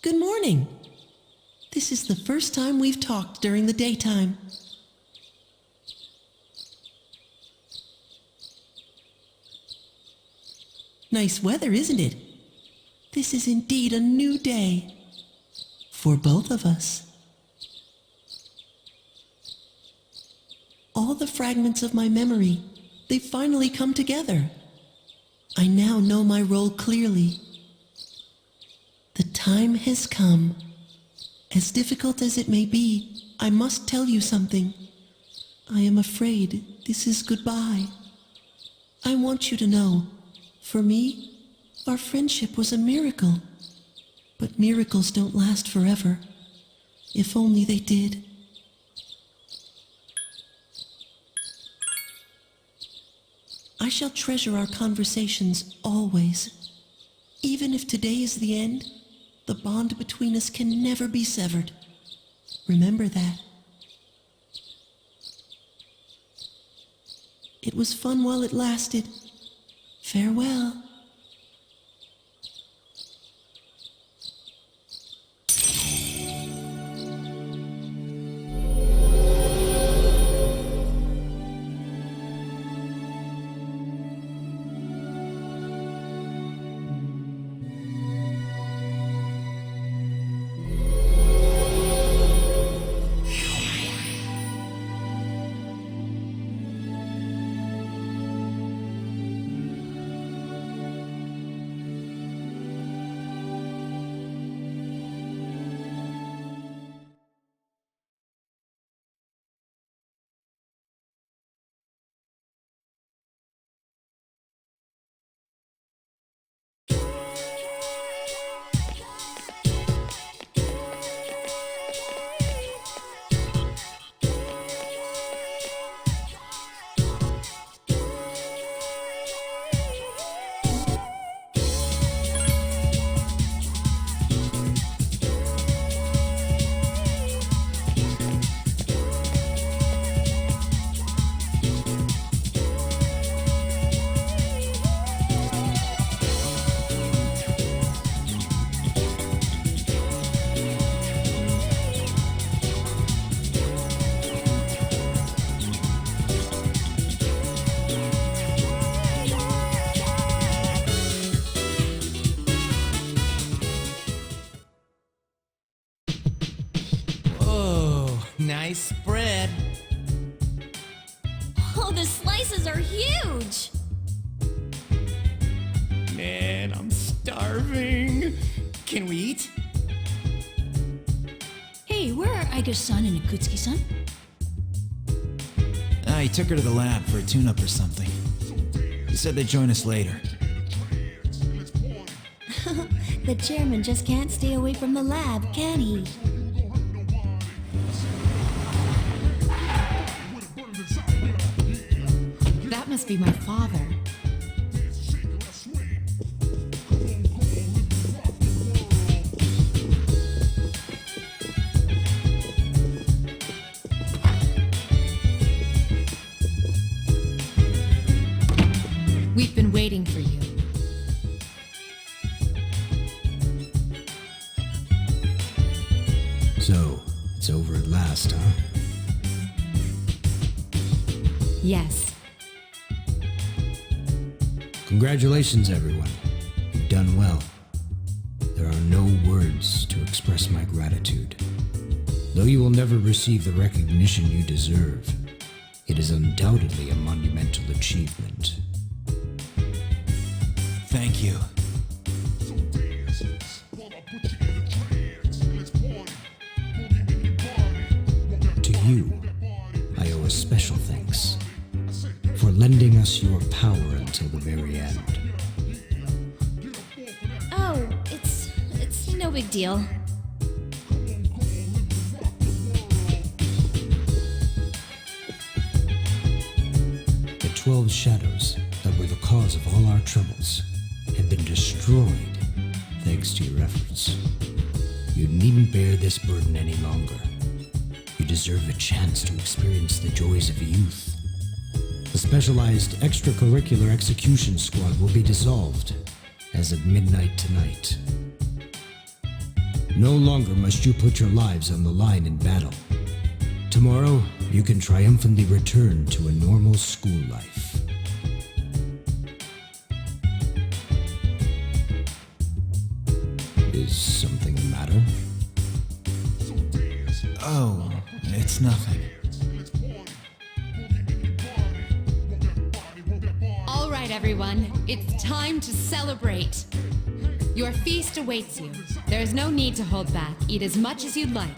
Good morning. This is the first time we've talked during the daytime. Nice weather, isn't it? This is indeed a new day. For both of us. All the fragments of my memory, they've finally come together. I now know my role clearly. The time has come. As difficult as it may be, I must tell you something. I am afraid this is goodbye. I want you to know, for me, our friendship was a miracle. But miracles don't last forever. If only they did. I shall treasure our conversations always. Even if today is the end, the bond between us can never be severed. Remember that. It was fun while it lasted. Farewell. Nice spread. Oh, the slices are huge! Man, I'm starving. Can we eat? Hey, where are Iga-san and Akutsuki-san? He took her to the lab for a tune-up or something. He said they'd join us later. The chairman just can't stay away from the lab, can he? That must be my father. We've been waiting for you. So, it's over at last, huh? Yes. Congratulations, everyone. You've done well. There are no words to express my gratitude. Though you will never receive the recognition you deserve, it is undoubtedly a monumental achievement. Thank you. To you, I owe a special thanks for lending us your power until the very end. Oh, it's no big deal. The 12 shadows that were the cause of all our troubles have been destroyed thanks to your efforts. You needn't bear this burden any longer. You deserve a chance to experience the joys of youth. The specialized extracurricular execution squad will be dissolved as of midnight tonight. No longer must you put your lives on the line in battle. Tomorrow, you can triumphantly return to a normal school life. Is something the matter? Oh, it's nothing. All right, everyone, it's time to celebrate. Your feast awaits you. There's no need to hold back. Eat as much as you'd like.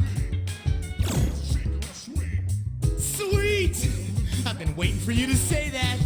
Sweet! I've been waiting for you to say that.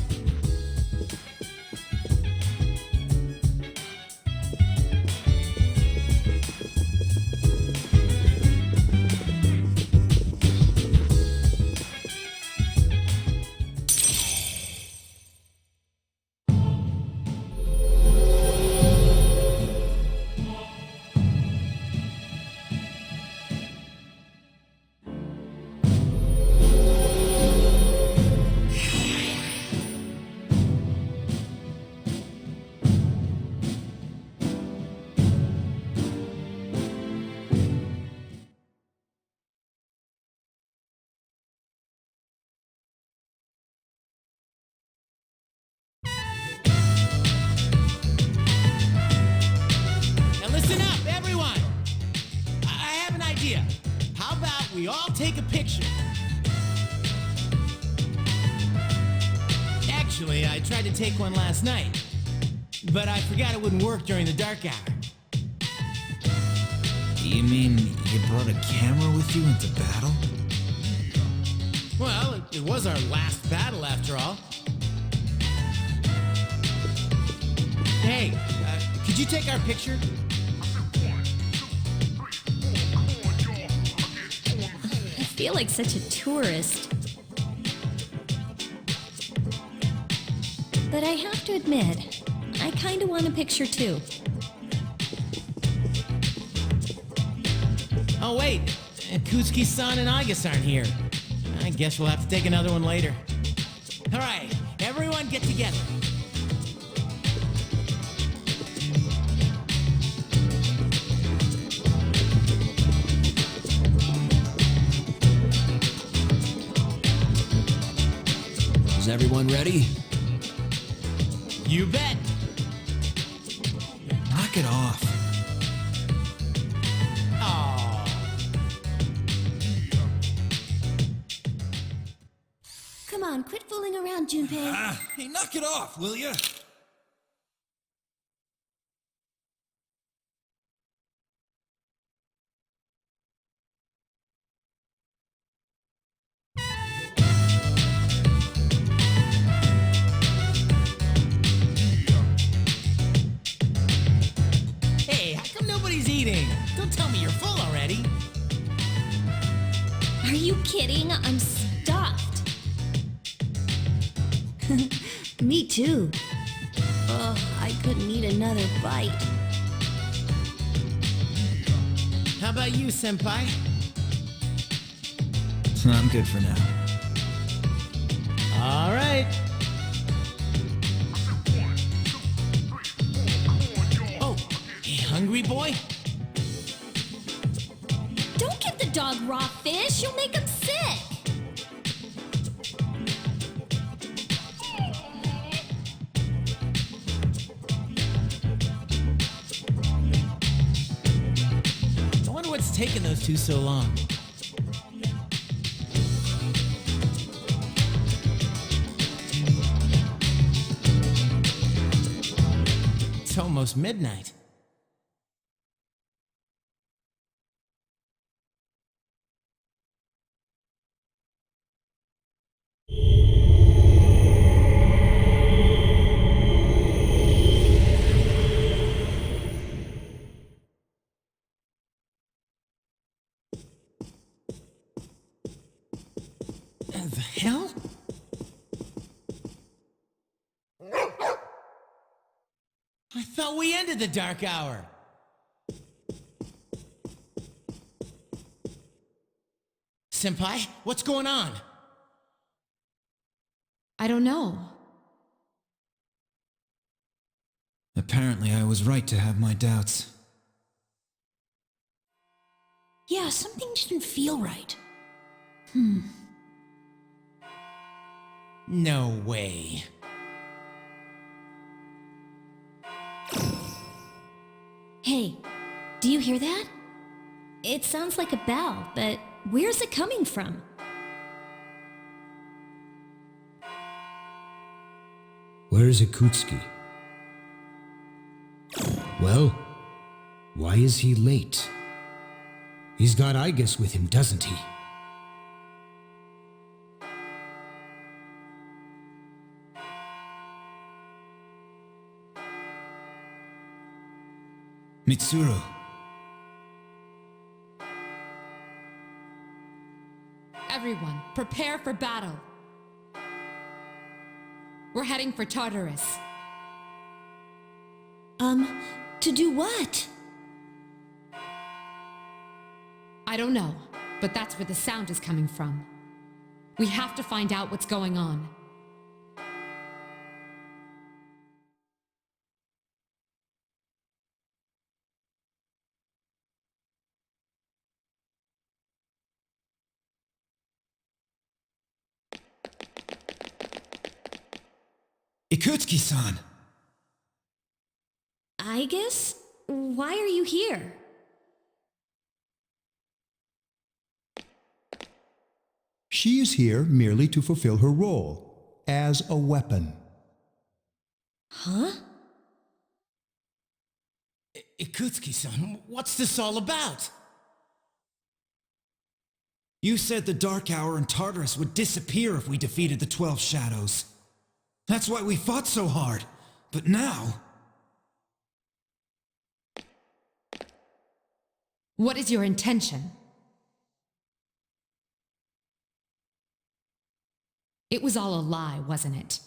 How about we all take a picture? Actually, I tried to take one last night, but I forgot it wouldn't work during the dark hour. You mean you brought a camera with you into battle? Well, it was our last battle after all. Hey, could you take our picture? I feel like such a tourist. But I have to admit, I kinda want a picture too. Oh wait, Kuzuki-san and Agus aren't here. I guess we'll have to take another one later. All right, everyone get together. Is everyone ready? You bet. Knock it off. Oh. Come on, quit fooling around, Junpei. Hey, knock it off, will ya? Hey, how come nobody's eating? Don't tell me you're full already. Are you kidding? I'm stuffed. Me too. Ugh, I couldn't eat another bite. How about you, Senpai? I'm good for now. All right. Oh, hey, hungry boy? Don't give the dog raw fish. You'll make him sick. I wonder what's taking those two so long. It's almost midnight. The hell? I thought we ended the dark hour. Senpai, what's going on? I don't know. Apparently I was right to have my doubts. Yeah, something didn't feel right. No way. Hey, do you hear that? It sounds like a bell, but where's it coming from? Where is Ikutsuki? Well, why is he late? He's got Igus with him, doesn't he? Mitsuru, Everyone, prepare for battle. We're heading for Tartarus. To do what? I don't know, but that's where the sound is coming from. We have to find out what's going on. Ikutsuki-san! Igus? Why are you here? She is here merely to fulfill her role as a weapon. Huh? Ikutsuki-san, what's this all about? You said the Dark Hour and Tartarus would disappear if we defeated the 12 Shadows. That's why we fought so hard. But now... What is your intention? It was all a lie, wasn't it?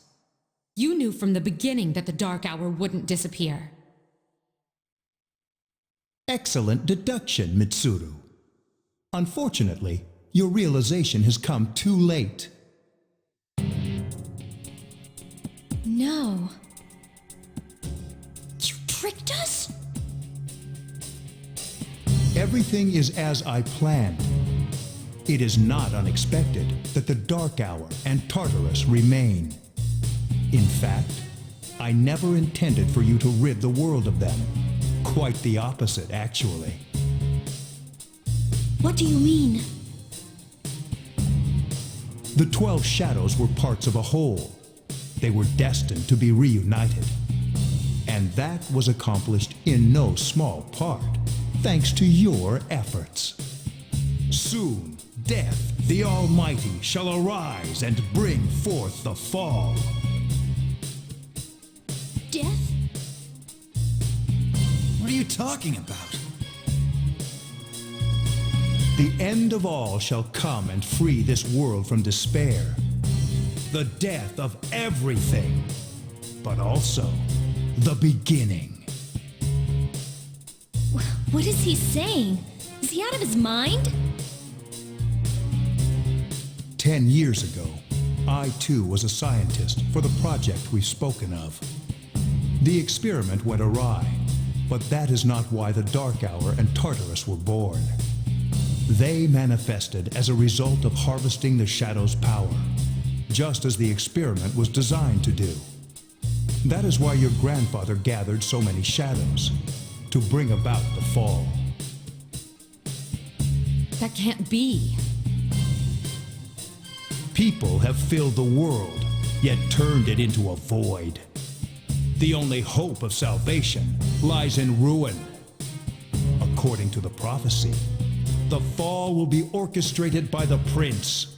You knew from the beginning that the Dark Hour wouldn't disappear. Excellent deduction, Mitsuru. Unfortunately, your realization has come too late. No. You tricked us? Everything is as I planned. It is not unexpected that the Dark Hour and Tartarus remain. In fact, I never intended for you to rid the world of them. Quite the opposite, actually. What do you mean? The 12 Shadows were parts of a whole. They were destined to be reunited. And that was accomplished in no small part, thanks to your efforts. Soon, Death, the Almighty, shall arise and bring forth the fall. Death? What are you talking about? The end of all shall come and free this world from despair. The death of everything, but also the beginning. What is he saying? Is he out of his mind? 10 years ago, I too was a scientist for the project we've spoken of. The experiment went awry, but that is not why the Dark Hour and Tartarus were born. They manifested as a result of harvesting the Shadow's power, just as the experiment was designed to do. That is why your grandfather gathered so many shadows, to bring about the fall. That can't be. People have filled the world, yet turned it into a void. The only hope of salvation lies in ruin. According to the prophecy, the fall will be orchestrated by the prince.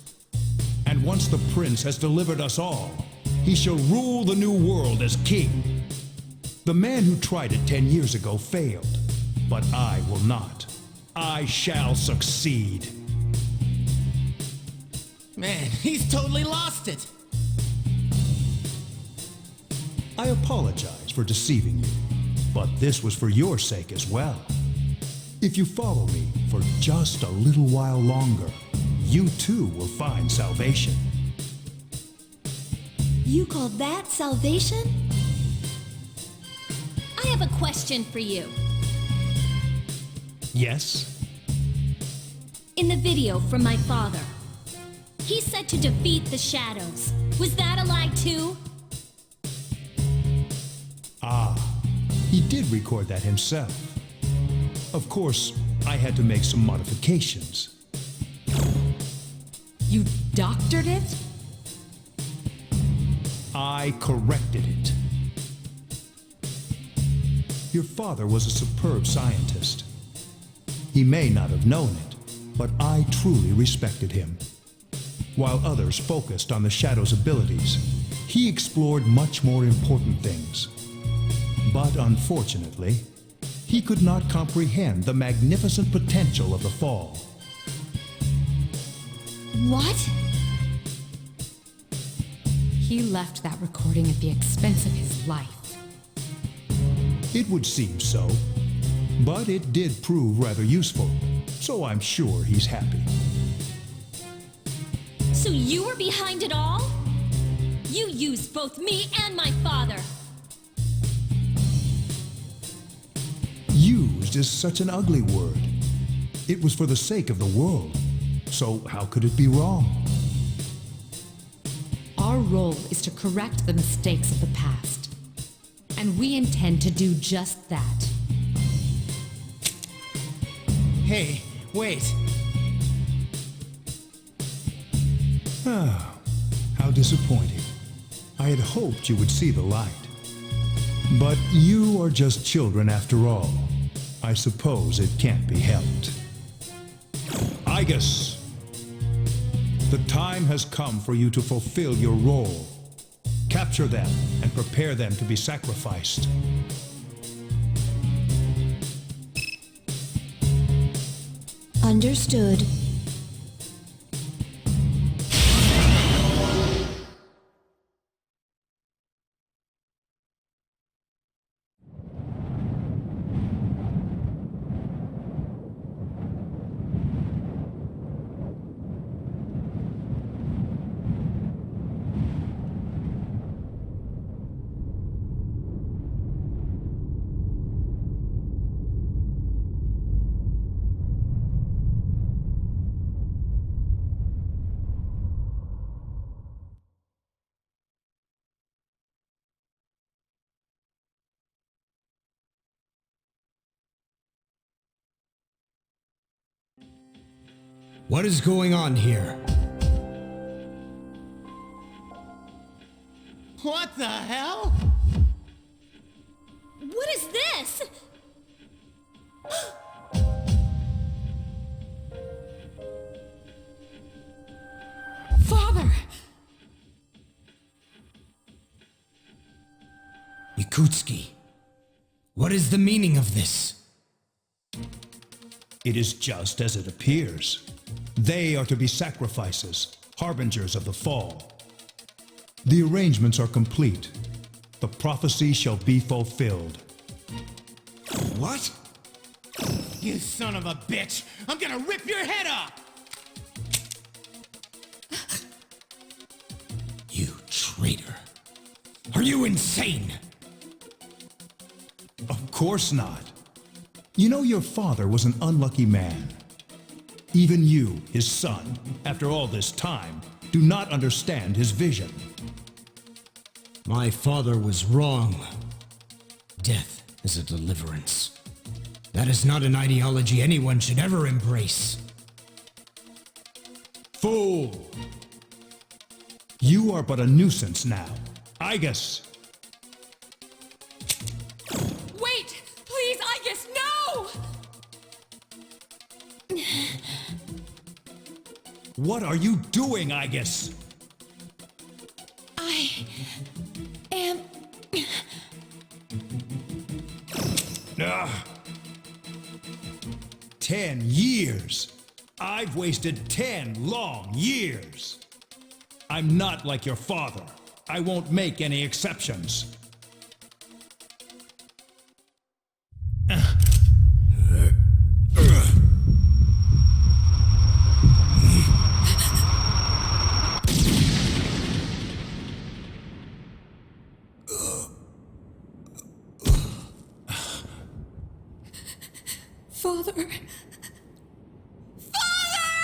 And once the prince has delivered us all, he shall rule the new world as king. The man who tried it 10 years ago failed, but I will not. I shall succeed. Man, he's totally lost it. I apologize for deceiving you, but this was for your sake as well. If you follow me for just a little while longer, you too will find salvation. You call that salvation? I have a question for you. Yes? in the video from my father. He said to defeat the shadows. Was that a lie too? He did record that himself. Of course, I had to make some modifications. You doctored it? I corrected it. Your father was a superb scientist. He may not have known it, but I truly respected him. While others focused on the Shadow's abilities, he explored much more important things. But unfortunately, he could not comprehend the magnificent potential of the Fall. What? He left that recording at the expense of his life. It would seem so, but it did prove rather useful, so I'm sure he's happy. So you were behind it all? You used both me and my father. Used is such an ugly word. It was for the sake of the world, so how could it be wrong? Our role is to correct the mistakes of the past. And we intend to do just that. Hey, wait. How disappointing. I had hoped you would see the light. But you are just children after all. I suppose it can't be helped. Igus! The time has come for you to fulfill your role. Capture them and prepare them to be sacrificed. Understood. What is going on here? What the hell? What is this? Father! Yakutsuki, what is the meaning of this? It is just as it appears. They are to be sacrifices, harbingers of the fall. The arrangements are complete. The prophecy shall be fulfilled. What? You son of a bitch! I'm gonna rip your head off! You traitor. Are you insane? Of course not. You know, your father was an unlucky man. Even you, his son, after all this time, do not understand his vision. My father was wrong. Death is a deliverance. That is not an ideology anyone should ever embrace. Fool! You are but a nuisance now. Igus! Wait! Please, Igus, no! What are you doing, Igus? I am... Ah. 10 years! I've wasted 10 long years! I'm not like your father. I won't make any exceptions. Father... Father!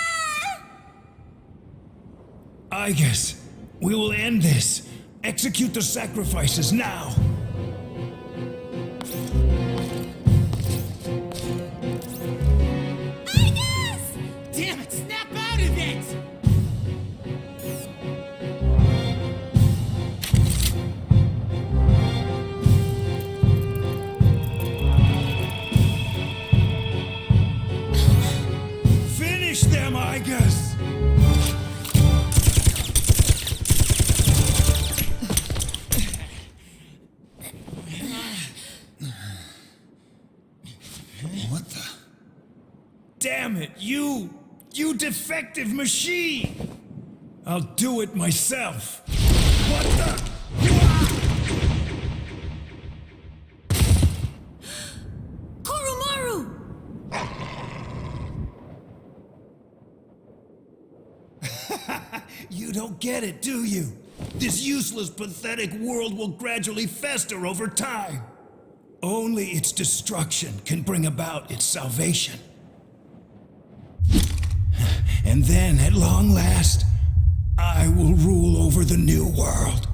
I guess we will end this. Execute the sacrifices now. Damn it, snap out of it! Finish them, I guess. What the? Damn it, you defective machine! I'll do it myself. What the? Koromaru! You don't get it, do you? This useless, pathetic world will gradually fester over time. Only its destruction can bring about its salvation. And then, at long last, I will rule over the new world.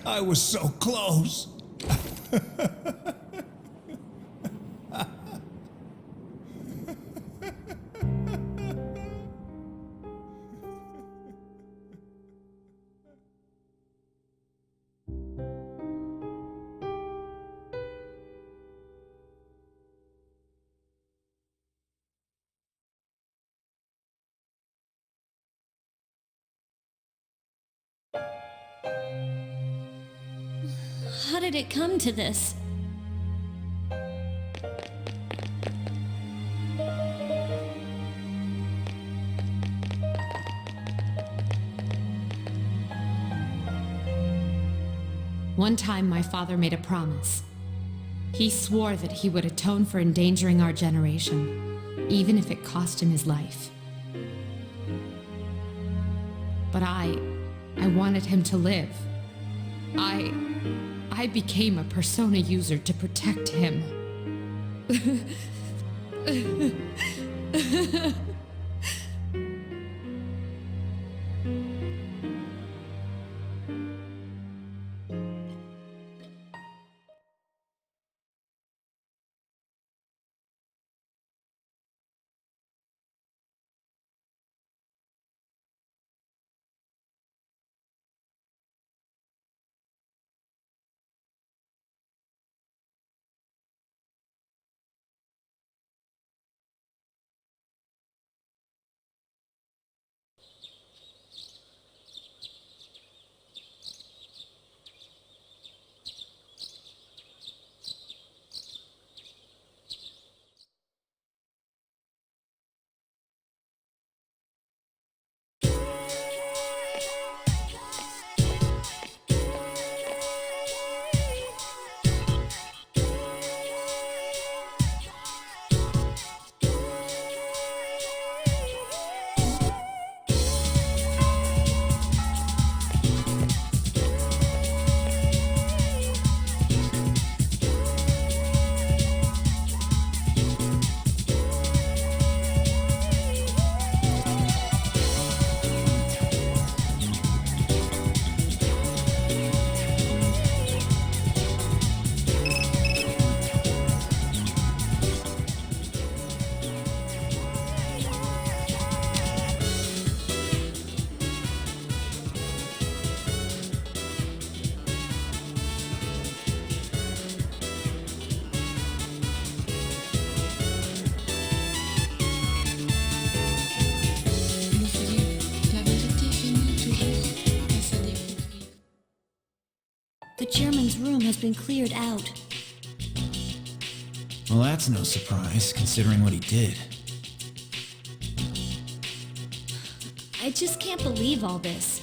I was so close. How did it come to this? One time, my father made a promise. He swore that he would atone for endangering our generation, even if it cost him his life. But I wanted him to live. I became a persona user to protect him. The chairman's room has been cleared out. Well, that's no surprise, considering what he did. I just can't believe all this.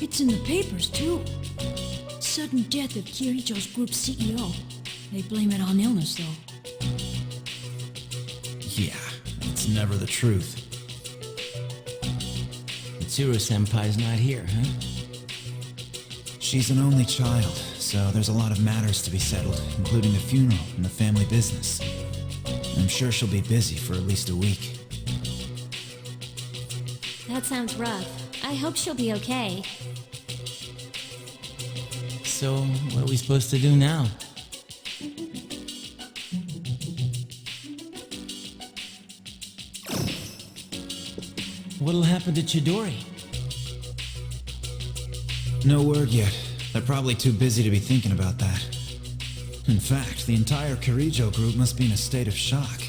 It's in the papers, too. Sudden death of Kirijo's group CEO. They blame it on illness, though. Yeah, it's never the truth. Mitsuru-senpai's not here, huh? She's an only child, so there's a lot of matters to be settled, including the funeral and the family business. I'm sure she'll be busy for at least a week. That sounds rough. I hope she'll be okay. So, what are we supposed to do now? What'll happen to Chidori? No word yet. They're probably too busy to be thinking about that. In fact, the entire Kirijo group must be in a state of shock.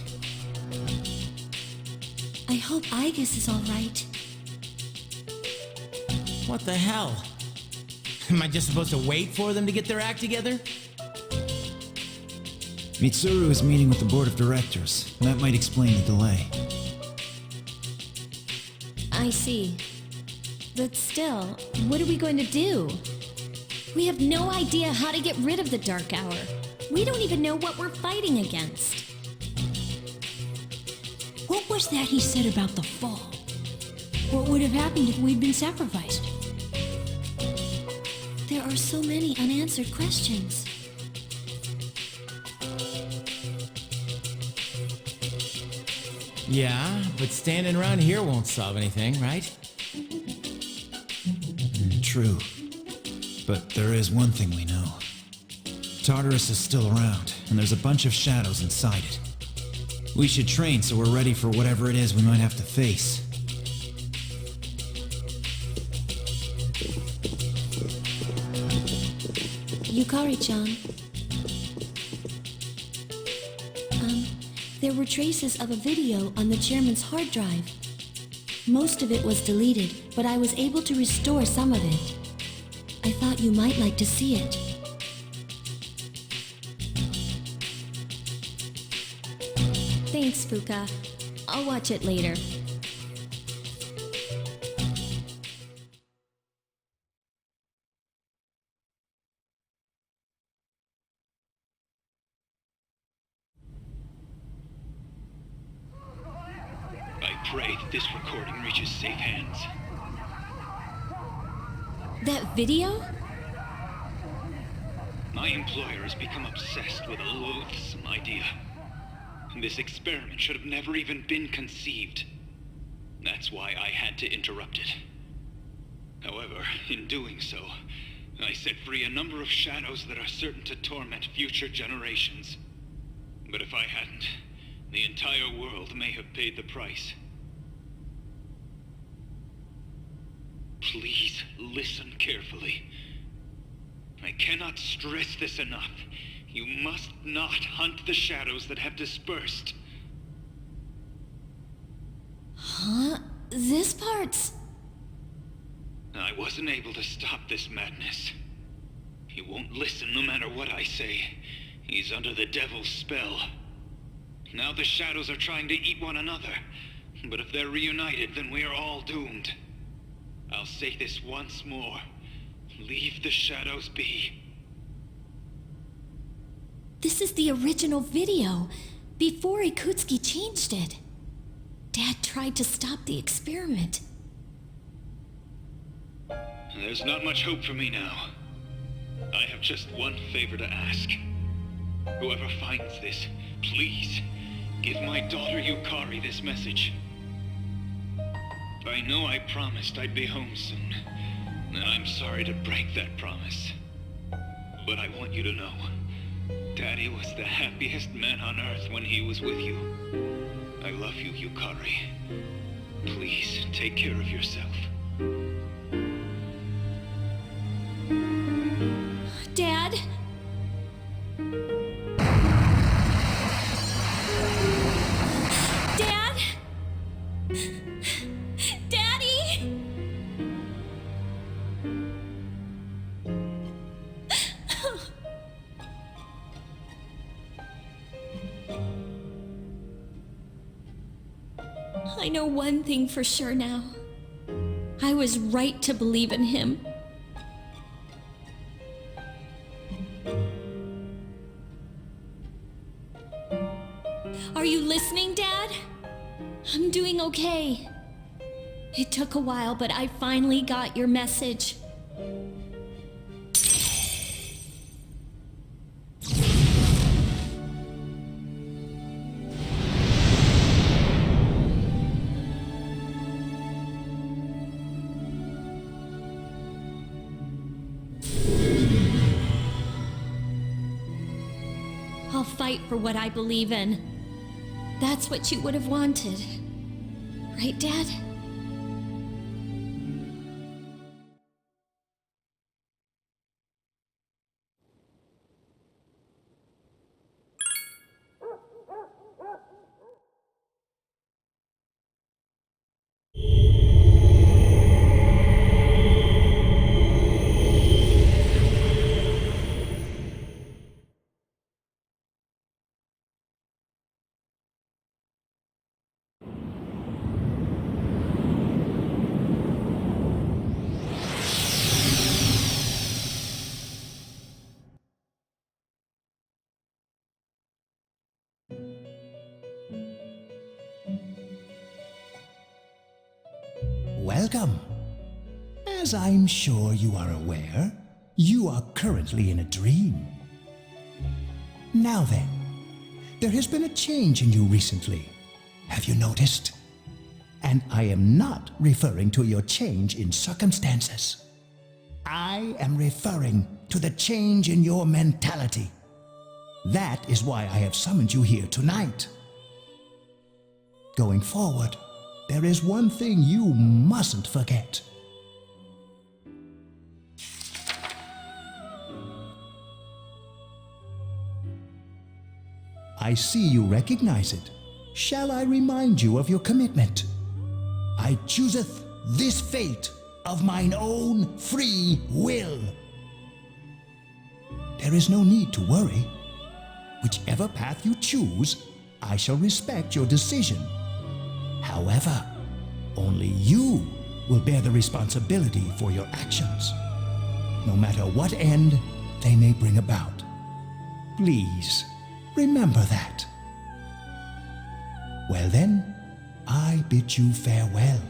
I hope Aigis is alright. What the hell? Am I just supposed to wait for them to get their act together? Mitsuru is meeting with the board of directors. That might explain the delay. I see. But still, what are we going to do? We have no idea how to get rid of the Dark Hour. We don't even know what we're fighting against. What was that he said about the fall? What would have happened if we'd been sacrificed? There are so many unanswered questions. Yeah, but standing around here won't solve anything, right? True. But there is one thing we know. Tartarus is still around, and there's a bunch of shadows inside it. We should train so we're ready for whatever it is we might have to face. Yukari-chan. There were traces of a video on the chairman's hard drive. Most of it was deleted, but I was able to restore some of it. I thought you might like to see it. Thanks, Fuka. I'll watch it later. I pray that this recording reaches safe hands. That video? My employer has become obsessed with a loathsome idea. This experiment should have never even been conceived. That's why I had to interrupt it. However, in doing so, I set free a number of shadows that are certain to torment future generations. But if I hadn't, the entire world may have paid the price. Please listen carefully. I cannot stress this enough. You must not hunt the shadows that have dispersed. Huh? This part's... I wasn't able to stop this madness. He won't listen no matter what I say. He's under the devil's spell. Now the shadows are trying to eat one another. But if they're reunited, then we are all doomed. I'll say this once more. Leave the shadows be. This is the original video, before Ikutsuki changed it. Dad tried to stop the experiment. There's not much hope for me now. I have just one favor to ask. Whoever finds this, please, give my daughter Yukari this message. I know I promised I'd be home soon, and I'm sorry to break that promise. But I want you to know, Daddy was the happiest man on Earth when he was with you. I love you, Yukari. Please, take care of yourself. Dad? Dad? Daddy? I know one thing for sure now. I was right to believe in him. Are you listening, Dad? I'm doing okay. It took a while, but I finally got your message. fight for what I believe in. That's what you would have wanted. Right, Dad? Welcome. As I'm sure you are aware, you are currently in a dream. Now then, there has been a change in you recently. Have you noticed? And I am not referring to your change in circumstances. I am referring to the change in your mentality. That is why I have summoned you here tonight. Going forward, there is one thing you mustn't forget. I see you recognize it. Shall I remind you of your commitment? I chooseth this fate of mine own free will. There is no need to worry. Whichever path you choose, I shall respect your decision. However, only you will bear the responsibility for your actions, no matter what end they may bring about. Please, remember that. Well then, I bid you farewell.